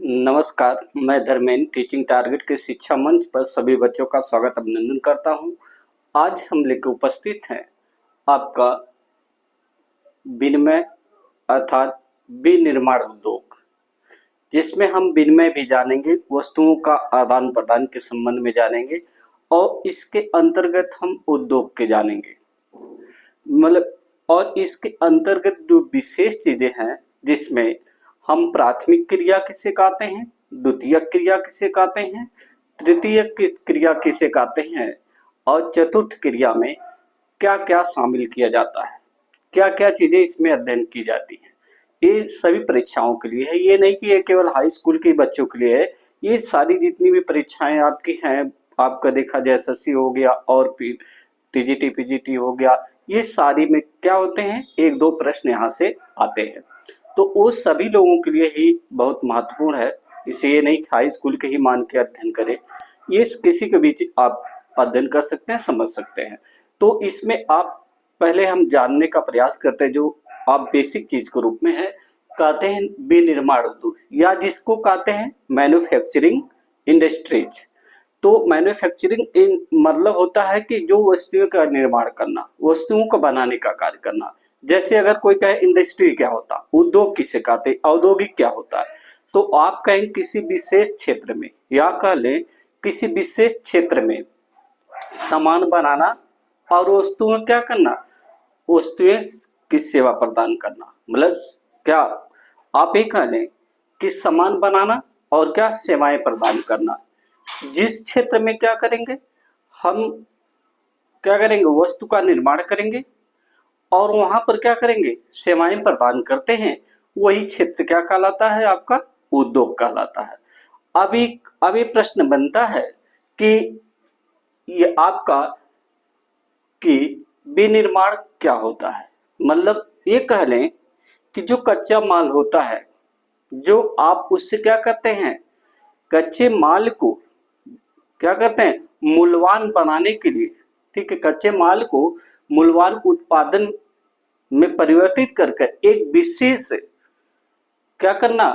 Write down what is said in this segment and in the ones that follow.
नमस्कार, मैं Dharmendra teaching target के शिक्षा मंच पर सभी बच्चों का स्वागत अभिनंदन करता हूं। आज हम लेकर उपस्थित हैं आपका विनिमय अर्थात विनिर्माण उद्योग, जिसमें हम विनिमय भी जानेंगे, वस्तुओं का आदान प्रदान के संबंध में जानेंगे और इसके अंतर्गत हम उद्योग के जानेंगे। मतलब और इसके अंतर्गत जो विशेष चीजें हैं जिसमें हम प्राथमिक क्रिया किसे कहते हैं, द्वितीयक क्रिया किसे कहते हैं, तृतीयक क्रिया किसे कहते हैं और चतुर्थ क्रिया में क्या क्या शामिल किया जाता है, क्या क्या चीजें इसमें अध्ययन की जाती है। ये सभी परीक्षाओं के लिए है, ये नहीं कि ये केवल हाई स्कूल के बच्चों के लिए है। ये सारी जितनी भी परीक्षाएं आपकी हैं, आपका देखा जाए एसएससी हो गया और फिर टीजीटी पीजीटी हो गया, ये सारी में क्या होते हैं, एक दो प्रश्न यहाँ से आते हैं। तो वो सभी लोगों के लिए ही बहुत महत्वपूर्ण है। इसे ये नहीं हाई स्कूल के ही मान के अध्ययन करें, ये किसी के बीच आप अध्ययन कर सकते हैं, समझ सकते हैं। तो इसमें आप पहले हम जानने का प्रयास करते हैं जो आप बेसिक चीज के रूप में है, कहते हैं विनिर्माण उद्योग, या जिसको कहते हैं मैन्युफैक्चरिंग इंडस्ट्रीज। तो मैन्युफैक्चरिंग मतलब होता है कि जो वस्तुओं का निर्माण करना, वस्तुओं को बनाने का कार्य करना। जैसे अगर कोई कहे इंडस्ट्री क्या होता, उद्योग किसे कहते, औद्योगिक क्या होता है, तो आप कहें किसी विशेष क्षेत्र में या कह लें किसी विशेष क्षेत्र में सामान बनाना और वस्तुएं क्या करना, वस्तुएं की सेवा प्रदान करना। मतलब क्या आप ये कह लें कि सामान बनाना और क्या सेवाएं प्रदान करना। जिस क्षेत्र में क्या करेंगे, हम क्या करेंगे, वस्तु का निर्माण करेंगे और वहां पर क्या करेंगे, सेवाएं प्रदान करते हैं, वही क्षेत्र क्या कहलाता है, आपका उद्योग कहलाता है। अभी प्रश्न बनता है कि ये आपका कि विनिर्माण क्या होता है। मतलब ये कह लें कि जो कच्चा माल होता है, जो आप उससे क्या करते हैं, कच्चे माल को क्या करते हैं, मूल्यवान बनाने के लिए, ठीक है, कच्चे माल को मूल्यवान उत्पादन में परिवर्तित करके एक विशेष क्या करना,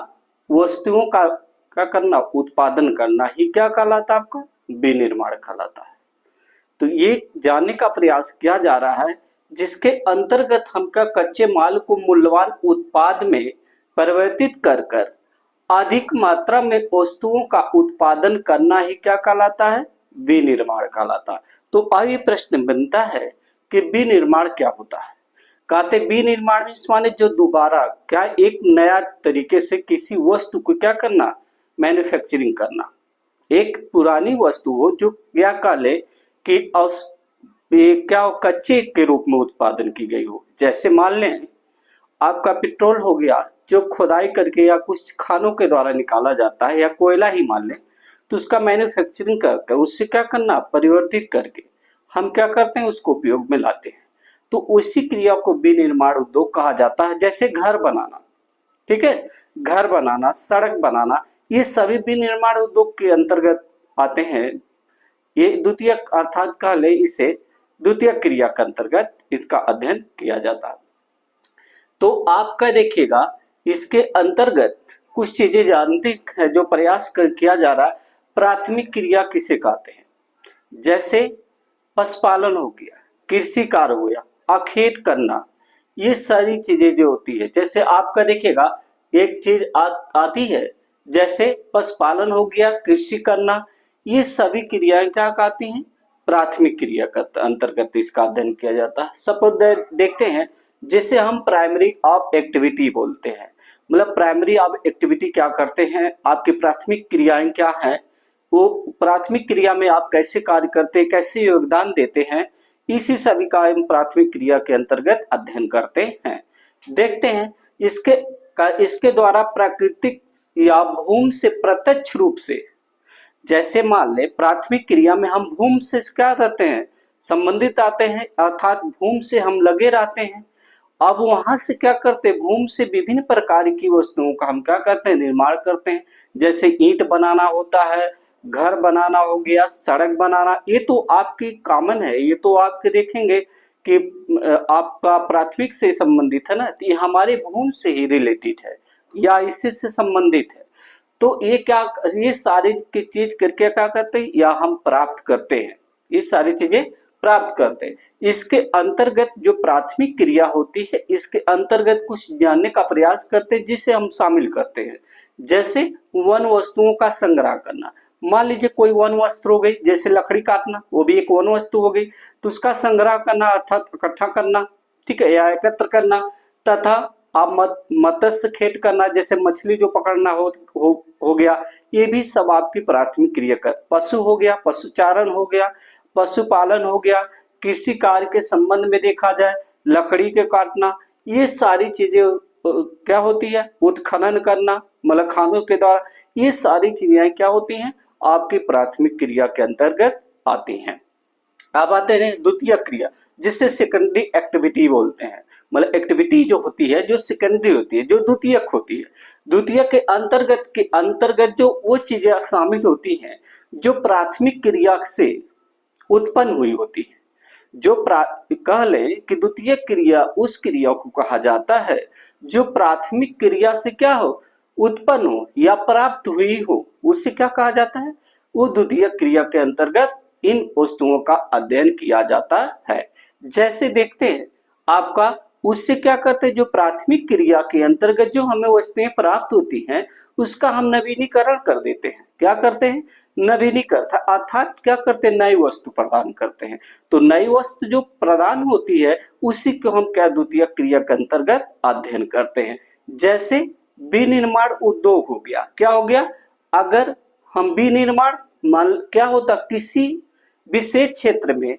वस्तुओं का क्या करना, उत्पादन करना ही क्या कहलाता है, आपका विनिर्माण कहलाता है। तो ये जानने का प्रयास किया जा रहा है जिसके अंतर्गत हम क्या कच्चे माल को मूल्यवान उत्पाद में परिवर्तित कर कर अधिक मात्रा में वस्तुओं का उत्पादन करना ही क्या कहलाता है, विनिर्माण कहलाता है। तो अब ये प्रश्न बनता है कि विनिर्माण क्या होता है। कहते विनिर्माण माने जो दोबारा क्या एक नया तरीके से किसी वस्तु को क्या करना, मैन्युफैक्चरिंग करना। एक पुरानी वस्तु हो जो क्या कह ले कि क्या कच्चे के रूप में उत्पादन की गई हो। जैसे मान लें आपका पेट्रोल हो गया जो खुदाई करके या कुछ खानों के द्वारा निकाला जाता है, या कोयला ही मान लें, तो उसका मैन्युफैक्चरिंग करके उससे क्या करना, परिवर्तित करके हम क्या करते हैं, उसको उपयोग में लाते हैं। तो उसी क्रिया को विनिर्माण उद्योग कहा जाता है। जैसे घर बनाना, ठीक है, घर बनाना, सड़क बनाना, ये सभी विनिर्माण उद्योग के अंतर्गत आते हैं। ये द्वितीय अर्थात कह ले इसे द्वितीय क्रिया के अंतर्गत इसका अध्ययन किया जाता है। तो आपका देखिएगा इसके अंतर्गत कुछ चीजें जानते हैं जो प्रयास किया जा रहा है। प्राथमिक क्रिया किसे कहते हैं, जैसे पशुपालन हो गया, कृषि कार्य हो गया, अखेट करना, ये सारी चीजें जो होती है। जैसे आपका देखिएगा एक चीज आती है, जैसे पशुपालन हो गया, कृषि करना, ये सभी क्रियाएं क्या कहती हैं, प्राथमिक क्रिया का अंतर्गत इसका अध्ययन किया जाता है। सपोज देखते हैं जिसे हम प्राइमरी ऑफ एक्टिविटी बोलते हैं। मतलब प्राइमरी ऑफ एक्टिविटी क्या करते हैं, आपकी प्राथमिक क्रियाएं क्या हैं, वो प्राथमिक क्रिया में आप कैसे कार्य करते हैं, कैसे योगदान देते हैं, इसी सभी का हम प्राथमिक क्रिया के अंतर्गत अध्ययन करते हैं। देखते हैं इसके द्वारा प्राकृतिक या भूमि से प्रत्यक्ष रूप से, जैसे मान ले प्राथमिक क्रिया में हम भूमि से क्या रहते हैं, संबंधित आते हैं, अर्थात भूमि से हम लगे रहते हैं। अब वहां से क्या करते हैं, भूमि से विभिन्न प्रकार की वस्तुओं का हम क्या करते हैं, निर्माण करते हैं। जैसे ईंट बनाना होता है, घर बनाना हो गया, सड़क बनाना, ये तो आपकी कॉमन है, ये तो आपके देखेंगे कि आपका प्राथमिक से संबंधित है ना, तो ये हमारे भूमि से ही रिलेटेड है या इसी से संबंधित है। तो ये सारी की चीज करके क्या करते हैं, या हम प्राप्त करते हैं, ये सारी चीजें प्राप्त करते हैं। इसके अंतर्गत जो प्राथमिक क्रिया होती है, इसके अंतर्गत कुछ जानने का प्रयास करते हैं जिसे हम शामिल करते हैं। जैसे वन वस्तुओं का संग्रह करना। मान लीजिए कोई वन वस्तु हो गई, जैसे लकड़ी काटना, वो भी एक वन वस्तु हो गई, तो उसका संग्रह करना अर्थात इकट्ठा करना, ठीक है, या एकत्र करना। तथा आप मत्स्य खेत करना, जैसे मछली जो पकड़ना हो गया, ये भी सब आपकी प्राथमिक क्रिया कर। पशु हो गया, पशुचारण हो गया, पशुपालन हो गया, कृषि कार्य के संबंध में देखा जाए लकड़ी के काटना, ये सारी चीजें क्या होती है, उत्खनन करना मलखानों के द्वारा, ये सारी चीजें क्या होती हैं, आपकी प्राथमिक क्रिया के अंतर्गत आती हैं। अब आते हैं द्वितीय क्रिया, जिससे सेकेंडरी एक्टिविटी बोलते हैं। मतलब एक्टिविटी जो होती है, जो सेकेंडरी होती है, जो द्वितीयक होती है। द्वितीयक के अंतर्गत जो वो चीजें शामिल होती हैं जो प्राथमिक क्रिया से उत्पन्न हुई होती है। जो कह लें कि द्वितीय क्रिया उस क्रिया को कहा जाता है जो प्राथमिक क्रिया से क्या हो, उत्पन्न हो या प्राप्त हुई हो, उसे क्या कहा जाता है, वो द्वितीय क्रिया के अंतर्गत इन वस्तुओं का अध्ययन किया जाता है। जैसे देखते हैं आपका, उससे क्या करते हैं, जो प्राथमिक क्रिया के अंतर्गत जो हमें वस्तुएं प्राप्त होती हैं उसका हम नवीनीकरण कर देते हैं। क्या करते हैं, नवीनीकरण, अर्थात क्या करते हैं, नई वस्तु प्रदान करते हैं। तो नई वस्तु जो प्रदान होती है उसी को हम क्या द्वितीय क्रिया के अंतर्गत अध्ययन करते हैं। जैसे विनिर्माण उद्योग हो गया, क्या हो गया, अगर हम विनिर्माण मान क्या होता, किसी विशेष क्षेत्र में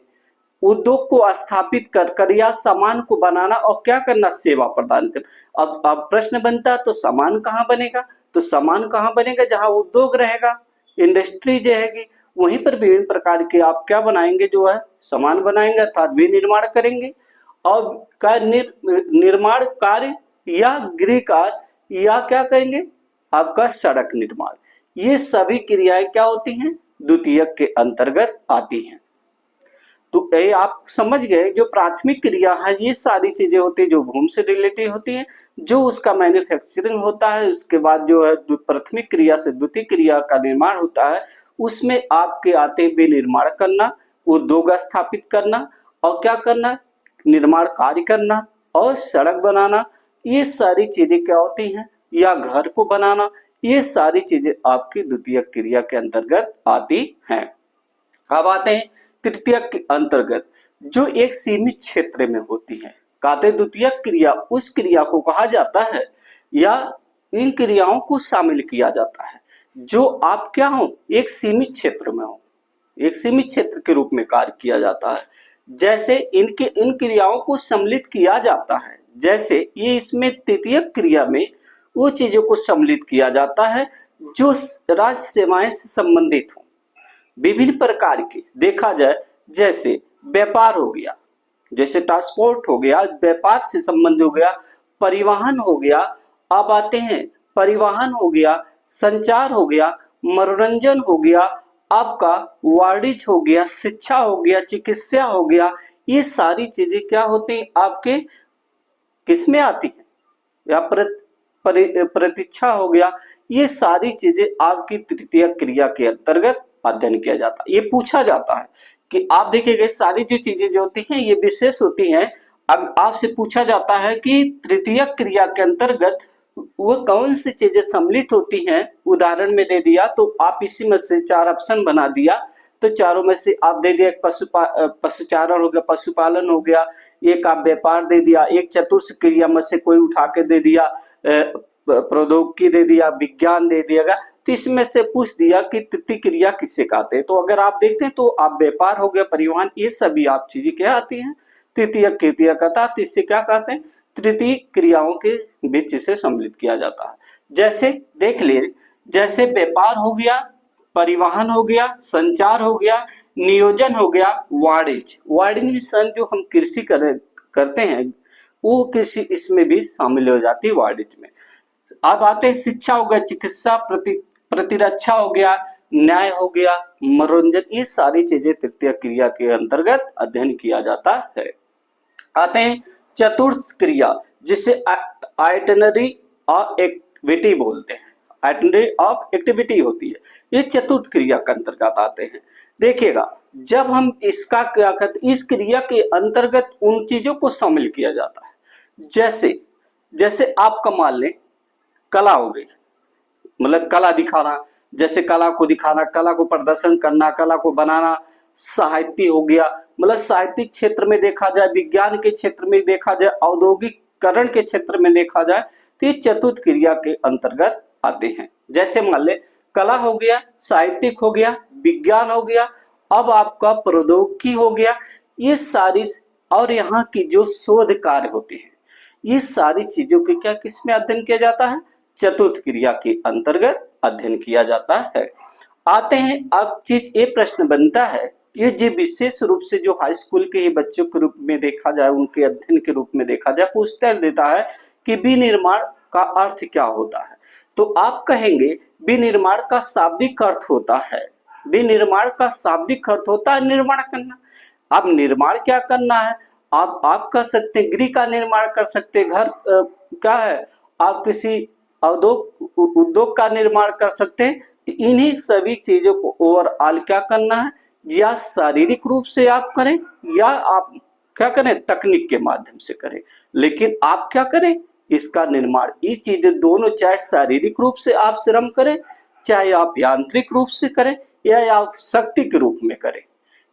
उद्योग को स्थापित कर या सामान को बनाना और क्या करना, सेवा प्रदान करना। अब प्रश्न बनता है तो सामान कहाँ बनेगा, तो सामान कहाँ बनेगा, जहां उद्योग रहेगा, इंडस्ट्री रहेगी, वहीं पर विभिन्न प्रकार के आप क्या बनाएंगे, जो है सामान बनाएंगे, अर्थात विनिर्माण करेंगे। और निर्माण कार्य या गृह कार्य या क्या करेंगे, आपका सड़क निर्माण, ये सभी क्रियाएं क्या होती हैं, द्वितीयक के अंतर्गत आती हैं। तो ये आप समझ गए, जो प्राथमिक क्रिया है ये सारी चीजें होती है जो भूमि से रिलेटेड होती हैं, जो उसका मैन्युफैक्चरिंग होता है, उसके बाद जो है प्राथमिक क्रिया से द्वितीय क्रिया का निर्माण होता है, उसमें आपके आते हैं विनिर्माण करना, उद्योग स्थापित करना और क्या करना, निर्माण कार्य करना और सड़क बनाना, ये सारी चीजें क्या होती हैं, या घर को बनाना, ये सारी चीजें आपकी द्वितीय क्रिया के अंतर्गत आती हैं। अब आते हैं तृतीय के अंतर्गत, जो एक सीमित क्षेत्र में होती है। कहते द्वितीय क्रिया उस क्रिया को कहा जाता है या इन क्रियाओं को शामिल किया जाता है जो आप क्या हो, एक सीमित क्षेत्र में हो, एक सीमित क्षेत्र के रूप में कार्य किया जाता है। जैसे इन क्रियाओं को सम्मिलित किया जाता है, जैसे ये इसमें तृतीय क्रिया में वो चीजों को सम्मिलित किया जाता है जो राज्य सेवाएं से संबंधित हो, विभिन्न प्रकार के देखा जाए, जैसे व्यापार हो गया, जैसे ट्रांसपोर्ट हो गया, व्यापार से संबंध हो गया, परिवहन हो गया, अब आते हैं परिवहन हो गया, संचार हो गया, मनोरंजन हो गया, आपका वाणिज्य हो गया, शिक्षा हो गया, चिकित्सा हो गया, ये सारी चीजें क्या होती हैं, आपके किसमें आती है, या प्रतीक्षा हो गया, ये सारी चीजें आपकी तृतीय क्रिया के अंतर्गत अध्ययन किया जाता है। ये पूछा जाता है कि आप देखिएगा सारी जो चीजें जो होती हैं ये विशेष होती हैं। अब आपसे पूछा जाता है कि तृतीय क्रिया के अंतर्गत वो कौन सी चीजें सम्मिलित होती हैं, उदाहरण में दे दिया तो आप इसी में से 4 ऑप्शन बना दिया, तो चारों में से आप दे दिया, एक पशुचारण हो गया, पशुपालन हो गया, एक आप व्यापार दे दिया, एक चतुर्थ क्रिया में से कोई उठा के दे दिया, प्रौद्योगिकी दे दिया, विज्ञान दे दिया, तो इसमें से पूछ दिया कि तृतीय क्रिया किसे कहते हैं। तो अगर आप देखते हैं तो आप व्यापार हो गया, परिवहन, ये सभी आप चीजें क्या आती हैं, तृतीय क्रिया कहता, तो इससे क्या कहते हैं, तृतीय क्रियाओं के बीच इसे सम्मिलित किया जाता है। जैसे देख लिए, जैसे व्यापार हो गया, परिवहन हो गया, संचार हो गया, नियोजन हो गया, वाणिज्य जो हम कृषि करते हैं वो कृषि इसमें भी शामिल हो जाती है, वाणिज्य में। अब आते हैं शिक्षा हो गया, चिकित्सा, प्रतिरक्षा हो गया, न्याय हो गया, मनोरंजन, ये सारी चीजें तृतीय क्रिया के अंतर्गत अध्ययन किया जाता है। आते हैं चतुर्थ क्रिया, जिसे आइटनरी और एक्टिविटी बोलते हैं। आइटनरी ऑफ एक्टिविटी होती है, ये चतुर्थ क्रिया के अंतर्गत आते हैं। देखिएगा, जब हम इसका क्या करते, इस क्रिया के अंतर्गत उन चीजों को शामिल किया जाता है। जैसे जैसे आपका मान लें कला हो गई, मतलब कला दिखाना, जैसे कला को दिखाना, कला को प्रदर्शन करना, कला को बनाना। साहित्य हो गया, मतलब साहित्यिक क्षेत्र में देखा जाए, विज्ञान के क्षेत्र में देखा जाए, औद्योगिकरण के क्षेत्र में देखा जाए, तो ये चतुर्थ क्रिया के अंतर्गत आते हैं। जैसे मान ले कला हो गया, साहित्यिक हो गया, विज्ञान हो गया, अब आपका प्रौद्योगिकी हो गया, ये सारी, और यहाँ की जो शोध कार्य होते हैं, ये सारी चीजों के क्या किसमें अध्ययन किया जाता है, चतुर्थ क्रिया के अंतर्गत अध्ययन किया जाता है। आते हैं, अब चीज ये प्रश्न बनता है, ये जो विशेष रूप से जो हाई स्कूल के बच्चों के रूप में देखा जाए, उनके अध्ययन के रूप में देखा जाए, पूछता देता है कि विनिर्माण का अर्थ क्या होता है। तो आप कहेंगे विनिर्माण का शाब्दिक अर्थ होता है, विनिर्माण का शाब्दिक अर्थ होता है निर्माण करना। अब निर्माण क्या करना है, आप कर सकते हैं गृह का निर्माण कर सकते हैं, घर क्या है, आप किसी उद्योग का निर्माण कर सकते हैं। तो इन्हीं सभी चीजों को ओवरऑल क्या करना है, या शारीरिक रूप से आप करें या आप क्या करें तकनीक के माध्यम से करें, लेकिन आप क्या करें इसका निर्माण, ये चीजें दोनों, चाहे शारीरिक रूप से आप श्रम करें, चाहे आप यांत्रिक रूप से करें, या आप शक्ति के रूप में करें,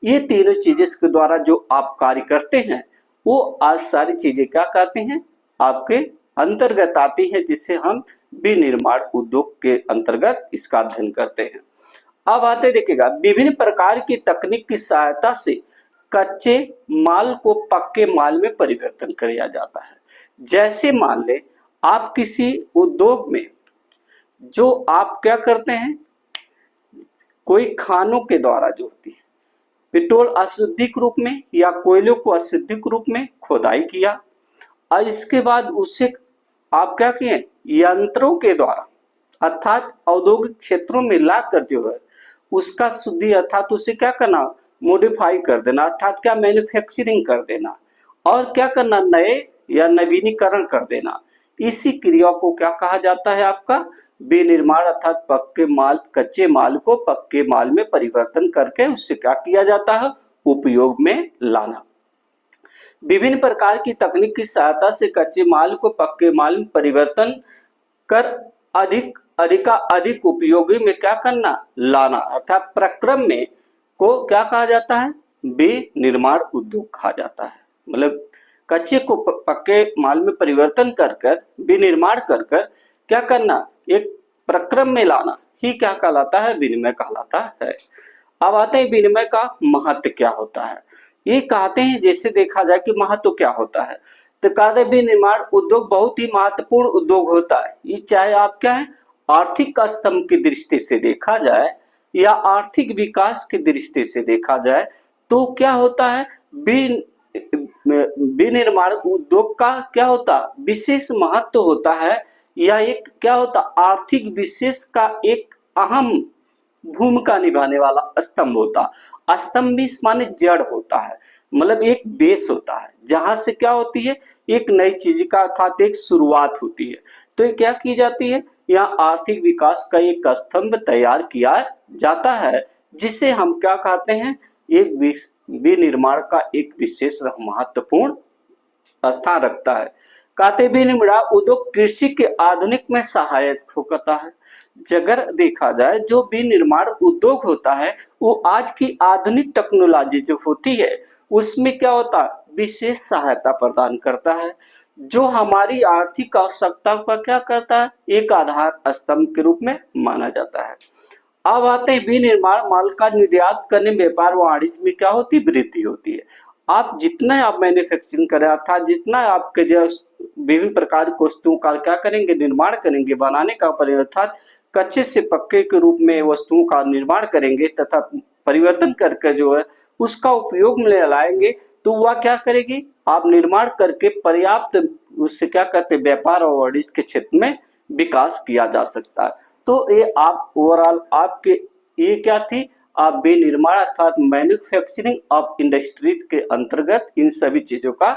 ये तीनों चीजें के द्वारा जो आप कार्य करते हैं, वो आज सारी चीजें क्या कहते हैं, आपके अंतर्गत आती है, जिसे हम विनिर्माण उद्योग के अंतर्गत इसका अध्ययन करते हैं। अब आते देखिएगा, विभिन्न प्रकार की तकनीक की सहायता से कच्चे माल को पक्के माल में परिवर्तन किया जाता है। जैसे मान ले आप किसी उद्योग में जो आप क्या करते हैं, कोई खानों के द्वारा जो होती है, पेट्रोल अशुद्धिक रूप में या कोयलों को अशुद्धिक रूप में खोदाई किया, और इसके बाद उसे आप क्या किए, यंत्रों के द्वारा अर्थात औद्योगिक क्षेत्रों में लाकर जो है उसका शुद्धि, अर्थात उसे क्या करना, मॉडिफाई कर देना, अर्थात क्या मैन्युफैक्चरिंग कर देना, और क्या करना, नए या नवीनीकरण कर देना। इसी क्रिया को क्या कहा जाता है, आपका विनिर्माण, अर्थात पक्के माल, कच्चे माल को पक्के माल में परिवर्तन करके उससे क्या किया जाता है, उपयोग में लाना। विभिन्न प्रकार की तकनीक की सहायता से कच्चे माल को पक्के माल में परिवर्तन कर अधिक उपयोगी में क्या करना, लाना, अर्थात प्रक्रम में को क्या कहा जाता है, विनिर्माण उद्योग कहा जाता है। मतलब कच्चे को पक्के माल में परिवर्तन कर विनिर्माण कर क्या करना, एक प्रक्रम में लाना ही क्या कहलाता है, विनिमय कहलाता है। अब आते हैं विनिमय का महत्व क्या होता है। ये कहते हैं, जैसे देखा जाए कि महत्व क्या होता है, तो कहते हैं विनिर्माण उद्योग बहुत ही महत्वपूर्ण उद्योग होता है। ये चाहे आप क्या है, आर्थिक स्तंभ की दृष्टि से देखा जाए या आर्थिक विकास की दृष्टि से देखा जाए, तो क्या होता है, विनिर्माण उद्योग का क्या होता, विशेष महत्व होता है, या एक क्या होता, आर्थिक विशेष का एक अहम भूमिका निभाने वाला स्तंभ होता। स्तंभ भी माने जड़ होता है, मतलब एक बेस होता है, जहां से क्या होती है, एक नई चीज का अर्थात एक शुरुआत होती है। तो ये क्या की जाती है, यहाँ आर्थिक विकास का एक स्तंभ तैयार किया जाता है, जिसे हम क्या कहते हैं, एक विनिर्माण का एक विशेष महत्वपूर्ण स्थान रखता है। कहते विनिर्माण उद्योग कृषि के आधुनिक में सहायक होता है। अगर देखा जाए जो विनिर्माण उद्योग होता है, वो आज की आधुनिक टेक्नोलॉजी जो होती है उसमें क्या होता है, विशेष सहायता प्रदान करता है, जो हमारी आर्थिक आवश्यकता का क्या करता है, एक आधार स्तंभ के रूप में माना जाता है। अब आते हैं विनिर्माण माल का निर्यात करने, व्यापार वाणिज्य में क्या होती है, वृद्धि होती है। आप जितना आप मैन्युफैक्चरिंग करें, अर्थात जितना आपके जो विभिन्न प्रकार की वस्तुओं का क्या करेंगे, निर्माण करेंगे, बनाने का अर्थात कच्चे से पक्के के रूप में वस्तुओं का निर्माण करेंगे तथा परिवर्तन करके जो है उसका उपयोग में लाएंगे, तो वह क्या करेगी, आप निर्माण करके पर्याप्त उससे क्या कहते हैं, व्यापार और वाणिज्य के क्षेत्र में विकास किया जा सकता है। तो ये आप ओवरऑल आपके ये क्या थी, आप विनिर्माण अर्थात मैन्युफैक्चरिंग ऑफ इंडस्ट्रीज के अंतर्गत इन सभी चीजों का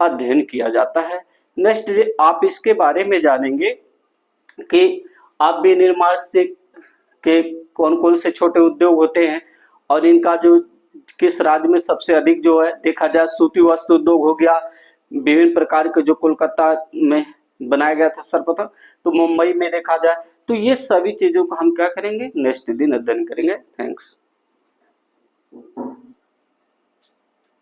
अध्ययन किया जाता है। नेक्स्ट आप इसके बारे में जानेंगे कि आप विनिर्माण से के कौन कौन से छोटे उद्योग होते हैं और इनका जो किस राज्य में सबसे अधिक जो है देखा जाए, सूती वस्त्र उद्योग हो गया, विभिन्न प्रकार के जो कोलकाता में बनाया गया था सर्वप्रथम, तो मुंबई में देखा जाए, तो ये सभी चीजों को हम क्या करेंगे, नेक्स्ट दिन अध्ययन करेंगे। थैंक्स।